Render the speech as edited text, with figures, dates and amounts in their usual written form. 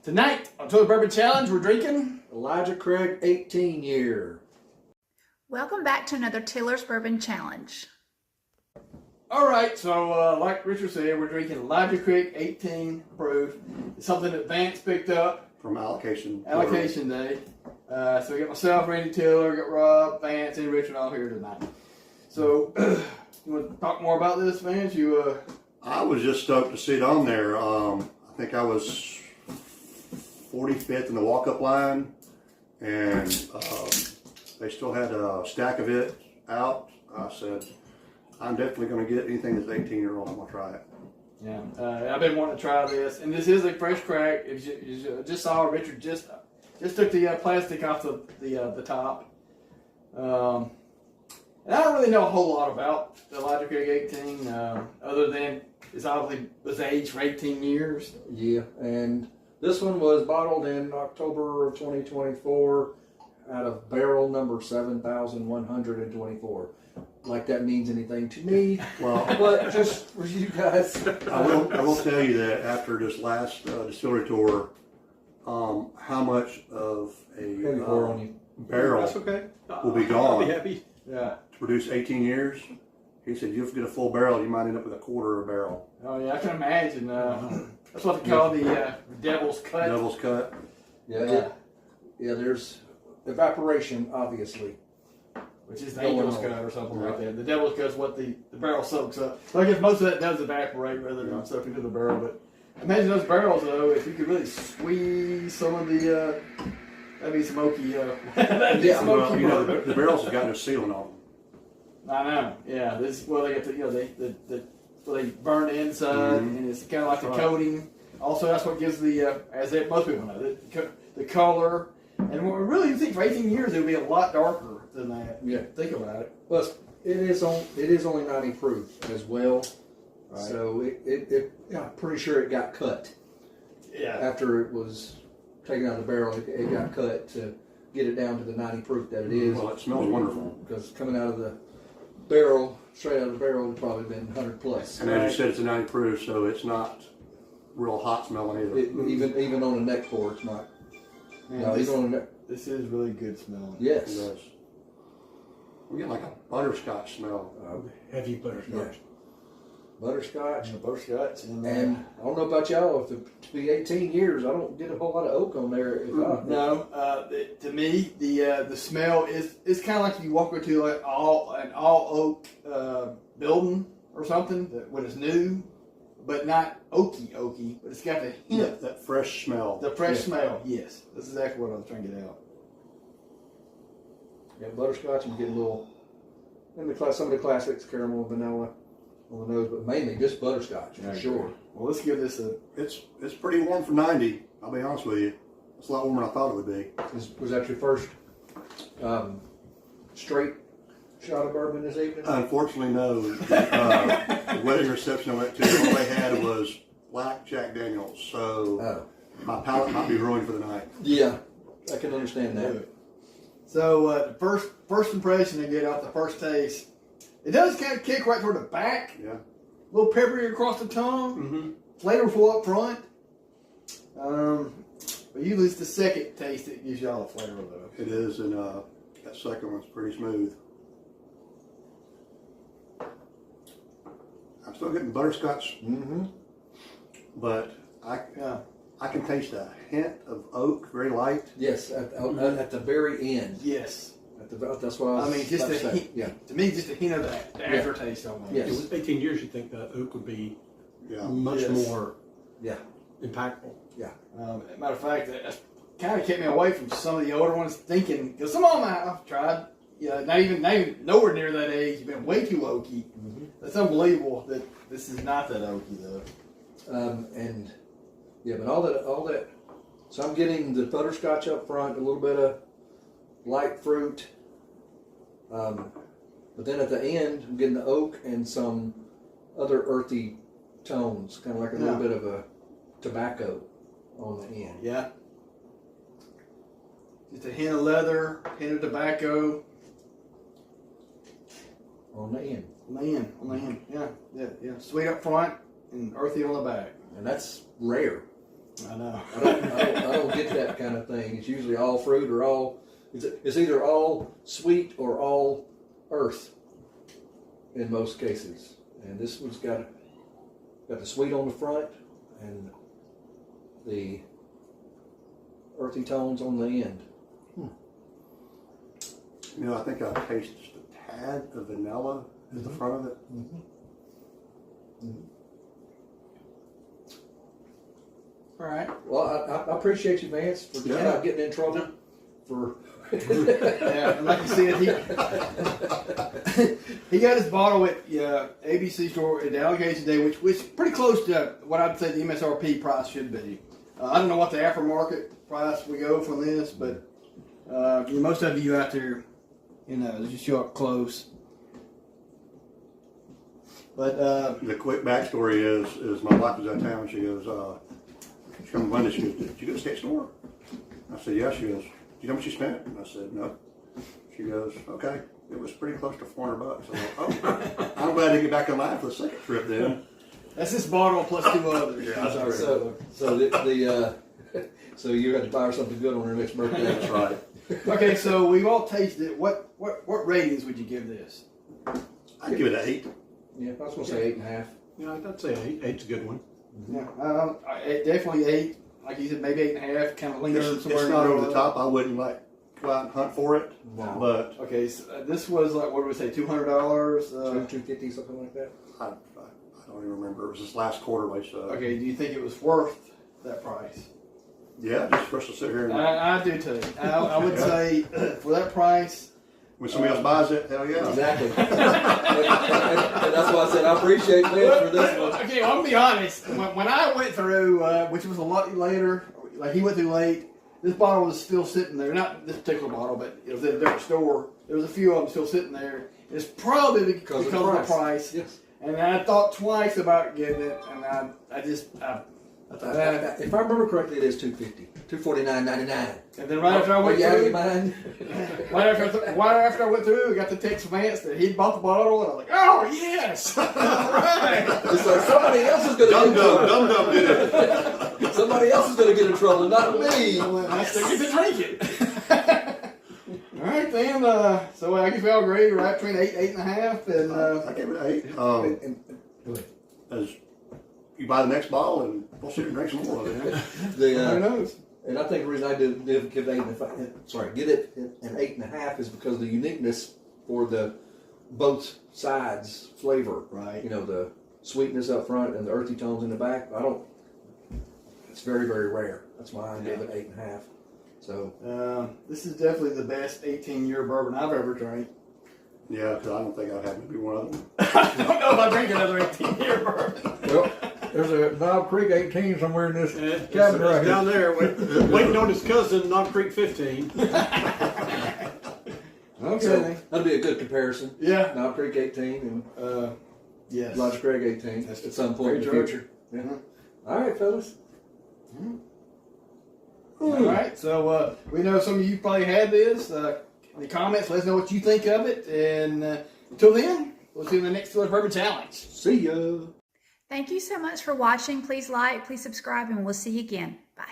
Tonight on Tiller's Bourbon Challenge, we're drinking Elijah Craig 18 year. Welcome back to another Tiller's Bourbon Challenge. All right, so like Richard said, we're drinking Elijah Craig 18 proof. It's something that Vance picked up from allocation day. So we got myself, Randy Tiller, we got Rob, Vance, and Richard all here tonight. So you want to talk more about this, Vance? I was just stoked to see it on there. I think I was 45th in the walk-up line, and they still had a stack of it out. I said, I'm definitely going to get anything that's 18-year-old. I'm going to try it. Yeah, I've been wanting to try this, and this is a fresh crack. If you just saw, Richard just took the plastic off the top. And I don't really know a whole lot about the Elijah Craig 18, other than it's obviously was aged for 18 years. Yeah, and this one was bottled in October of 2024 out of barrel number 7,124. Like that means anything to me. Well, but just for you guys. I will tell you that after this last distillery tour, how much of a barrel That's okay. will be gone. I'll be happy. Yeah. To produce 18 years. He said, you'll get a full barrel, you might end up with a quarter of a barrel. Oh yeah, I can imagine. That's what they call the devil's cut. Devil's cut. Yeah, there's evaporation, obviously. Which is the angel's cut or something like that. The devil's cut is what the barrel soaks up. So I guess most of that does evaporate rather than soak into the barrel. But imagine those barrels, though, if you could really squeeze some of the, that'd be smoky. That'd be smoky. Well, the barrels have got no sealing on them. I know. Yeah, this they got they burn the inside, and it's kind of like the coating. Also, that's what gives most people know, the color. And what really you think for 18 years it would be a lot darker than that. Yeah, think about it. But it is only 90 proof as well. Right. So I'm pretty sure it got cut. Yeah. After it was taken out of the barrel, it got cut to get it down to the 90 proof that it is. Well, it smells wonderful. Because coming out of the barrel, straight out of the barrel, would probably been 100 plus. And as you said, it's a 90 proof, so it's not real hot smelling either. Even on a neck pour, it's not. Man, no, this is really good smelling. Yes. It does. We get like a butterscotch smell. Heavy butterscotch. Yeah. Butterscotch. Butterscotch. And I don't know about y'all, to be 18 years, I don't get a whole lot of oak on there. No, to me, the smell is kind of like you walk into like an all oak building or something when it's new, but not oaky, but it's got the hint. That fresh smell. The fresh smell, yes. That's exactly what I was trying to get out. Yeah, butterscotch and get a little, and some of the classics, caramel and vanilla on the nose, but mainly just butterscotch for sure. Well, let's give this a. It's pretty warm for 90. I'll be honest with you. It's a lot warmer than I thought it would be. Was that your first straight shot of bourbon this evening? Unfortunately, no. The wedding reception I went to, all they had was black Jack Daniels. So my palate might be ruined for the night. Yeah, I can understand that. So the first impression they get off the first taste, it does kind of kick right toward the back. Yeah. A little peppery across the tongue. Flavorful up front. But usually it's the second taste that gives y'all a flavor though. It is, and that second one's pretty smooth. I'm still getting butterscotch, but I can taste a hint of oak, very light. Yes, at the very end. Yes. That's what I mean, just a hint. Yeah. To me, just a hint of the aftertaste on it. Yes. It was 18 years. You think that oak would be much more impactful? Yeah. Matter of fact, that kind of kept me away from some of the older ones, thinking because some of them I've tried. Yeah, not even nowhere near that age. You've been way too oaky. That's unbelievable that this is not that oaky though. But all that. So I'm getting the butterscotch up front, a little bit of light fruit, but then at the end I'm getting the oak and some other earthy tones, kind of like a little bit of a tobacco on the end. Yeah. Just a hint of leather, hint of tobacco. On the end. On the end. Yeah. Sweet up front and earthy on the back. And that's rare. I know. I don't get that kind of thing. It's usually all fruit or all. It's either all sweet or all earth. In most cases, and this one's got the sweet on the front and the earthy tones on the end. You know, I think I taste just a tad of vanilla at the front of it. All right. Well, I appreciate you, Vance, for just not getting in trouble for. Yeah, and like you said, he got his bottle at ABC store at the allocation day, which is pretty close to what I'd say the MSRP price should be. I don't know what the aftermarket price we go from this, but most of you out there, just show up close. But The quick backstory is my wife was out of town and she goes, she comes Monday, she goes, did you go to the state store? I said, yeah. She goes, do you know what you spent? And I said, no. She goes, okay. It was pretty close to $400. I went, oh, I'm glad to get back in line for the second trip then. that's this bottle plus 2 others. Yeah, So you had to buy her something good on her next birthday. That's right. Okay, so we've all tasted it. What ratings would you give this? I'd give it an 8. Yeah, I was going to say 8.5. Yeah, I'd say 8. 8's a good one. Yeah, definitely 8. Like you said, maybe 8.5. Kind of lingers It's somewhere. not in over the the top. I wouldn't go out and hunt for it. No. But Okay, so this was like, what do we say, $200? $250, something like that. I don't even remember. It was this last quarterly. So Okay, do you think it was worth that price? yeah, just for us to sit here and I do too. I would say for that price. when somebody else buys it, hell yeah. Exactly. and that's why I said I appreciate Vance for this one. Okay, well, I'll be honest. When I went through, which was a lot later, like he went through late, this bottle was still sitting there. Not this particular bottle, but it was at a different store. There was a few of them still sitting there. It's probably because of the price. Yes. And I thought twice about getting it, and I thought, If I remember correctly, it is $250, $249.99. and then right after I went you out of through, your mind? right after I went through, I got the text from Vance that he'd bought the bottle, and I was like, "Oh yes, all right." It's like somebody else is going to get in trouble. Dum did it. Somebody else is going to get in trouble, not me. I still get to drink it. All right then. So I guess we all agree, right between 8, 8.5, and I gave it an 8. Go ahead. As you buy the next bottle and we'll sit and drink some more of it. who knows? And I think the reason I did give it get it an 8.5 is because of the uniqueness for the both sides flavor. Right. You know, the sweetness up front and the earthy tones in the back. It's very, very rare. That's why I gave it 8.5. So This is definitely the best 18-year bourbon I've ever drank. Yeah, because I don't think I'd have to be one of them. I don't know if I drink another 18-year bourbon. Well, there's a Knob Creek 18 somewhere in this It's cabinet right here. down there waiting on his cousin, Knob Creek 15. Okay. So that'll be a good comparison. Yeah. Knob Creek 18 and Yes. Lodge Craig 18 That's at some point in the very true. future. Yeah. Mhm. All right, fellas. All right. So we know some of you probably had this. In the comments, let us know what you think of it. And until then, we'll see you in the next Bourbon Challenge. See ya. Thank you so much for watching. Please like, please subscribe, and we'll see you again. Bye.